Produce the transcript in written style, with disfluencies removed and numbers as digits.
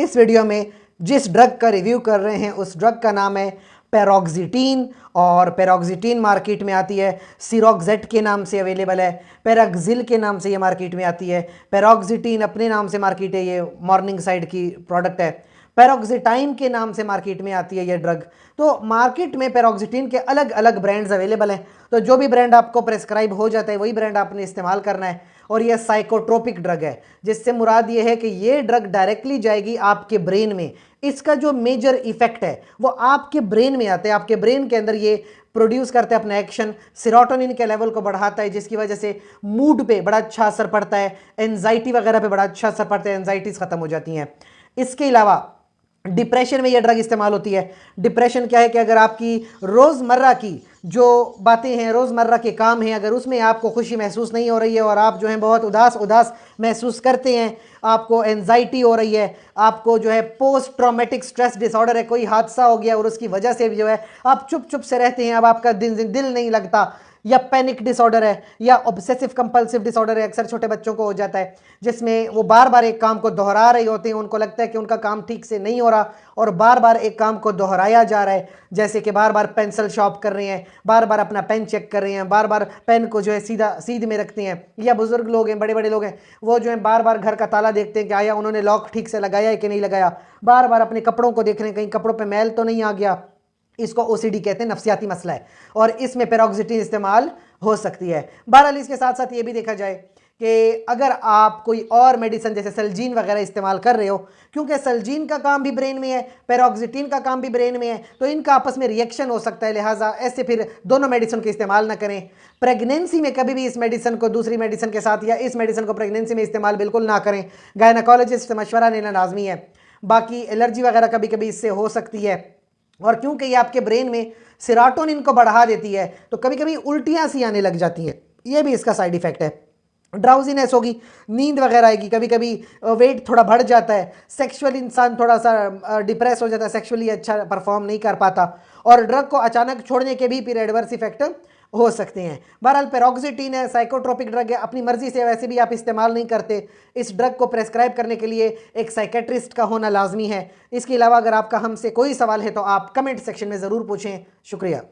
इस वीडियो में जिस ड्रग का रिव्यू कर रहे हैं उस ड्रग का नाम है पैरोक्सिटीन, और पैरोक्सिटीन मार्केट में आती है सिरोक्सेट के नाम से अवेलेबल है, पैराक्सिल के नाम से ये मार्केट में आती है, पैरोक्सिटीन अपने नाम से मार्केट है, ये मॉर्निंग साइड की प्रोडक्ट है, पैरोक्सिटाइन के नाम से मार्केट में आती है ये ड्रग। तो मार्केट में पैरोक्सिटीन के अलग अलग ब्रांड्स अवेलेबल हैं, तो जो भी ब्रांड आपको प्रेस्क्राइब हो जाता है वही ब्रांड आपने इस्तेमाल करना है। और ये साइकोट्रोपिक ड्रग है, जिससे मुराद ये है कि ये ड्रग डायरेक्टली जाएगी आपके ब्रेन में। इसका जो मेजर इफेक्ट है वो आपके ब्रेन में आता है, आपके ब्रेन के अंदर ये प्रोड्यूस करते हैं अपना एक्शन, सेरोटोनिन के लेवल को बढ़ाता है, जिसकी वजह से मूड पे बड़ा अच्छा असर पड़ता है, एंजाइटी वगैरह पे बड़ा अच्छा असर पड़ता है, एंजाइटीज खत्म हो जाती हैं। इसके अलावा डिप्रेशन में यह ड्रग इस्तेमाल होती है। डिप्रेशन क्या है कि अगर आपकी रोज़मर्रा की जो बातें हैं, रोज़मर्रा के काम हैं, अगर उसमें आपको खुशी महसूस नहीं हो रही है और आप जो है बहुत उदास उदास महसूस करते हैं, आपको एंजाइटी हो रही है, आपको जो है पोस्ट ट्रॉमेटिक स्ट्रेस डिसऑर्डर है, कोई हादसा हो गया और उसकी वजह से भी जो है आप चुप चुप से रहते हैं, अब आपका दिल नहीं लगता, या पैनिक डिसऑर्डर है, या ऑब्सेसिव कंपल्सिव डिसऑर्डर है, अक्सर छोटे बच्चों को हो जाता है, जिसमें वो बार बार एक काम को दोहरा रहे होते हैं, उनको लगता है कि उनका काम ठीक से नहीं हो रहा और बार बार एक काम को दोहराया जा रहा है, जैसे कि बार बार पेंसिल शॉर्प कर रहे हैं, बार बार अपना पेन चेक कर रहे हैं, बार बार पेन को जो है सीध में रखते हैं, या बुजुर्ग लोग हैं, बड़े बड़े लोग हैं, वो जो है बार बार घर का ताला देखते हैं कि आया उन्होंने लॉक ठीक से लगाया है कि नहीं लगाया, बार बार अपने कपड़ों को देख रहे हैं कहीं कपड़ों पर मैल तो नहीं आ गया। इसको ओसीडी कहते हैं, नफ्सियाती मसला है, और इसमें पैरोक्सिटीन इस्तेमाल हो सकती है। बहरहाल इसके साथ साथ ये भी देखा जाए कि अगर आप कोई और मेडिसिन जैसे सेल्जीन वगैरह इस्तेमाल कर रहे हो, क्योंकि सेल्जीन का काम भी ब्रेन में है, पैरोक्सिटीन का काम भी ब्रेन में है, तो इनका आपस में रिएक्शन हो सकता है, लिहाजा ऐसे फिर दोनों मेडिसिन को इस्तेमाल ना करें। प्रेगनेंसी में कभी भी इस मेडिसिन को दूसरी मेडिसिन के साथ या इस मेडिसिन को प्रेगनेंसी में इस्तेमाल बिल्कुल ना करें, गायनेकोलॉजिस्ट से मशवरा लेना लाजमी है। बाकी एलर्जी वगैरह कभी कभी इससे हो सकती है, और क्योंकि ये आपके ब्रेन में सेरोटोनिन को बढ़ा देती है तो कभी कभी उल्टियां सी आने लग जाती हैं, ये भी इसका साइड इफेक्ट है। ड्राउजीनेस होगी, नींद वगैरह आएगी, कभी कभी वेट थोड़ा बढ़ जाता है, सेक्सुअल इंसान थोड़ा सा डिप्रेस हो जाता है, सेक्सुअली अच्छा परफॉर्म नहीं कर पाता, और ड्रग को अचानक छोड़ने के भी फिर एडवर्स इफेक्ट हो सकते हैं। बहरहाल पैरोक्सिटीन है, साइकोट्रोपिक ड्रग है, अपनी मर्जी से वैसे भी आप इस्तेमाल नहीं करते, इस ड्रग को प्रेस्क्राइब करने के लिए एक साइकेट्रिस्ट का होना लाजमी है। इसके अलावा अगर आपका हमसे कोई सवाल है तो आप कमेंट सेक्शन में ज़रूर पूछें। शुक्रिया।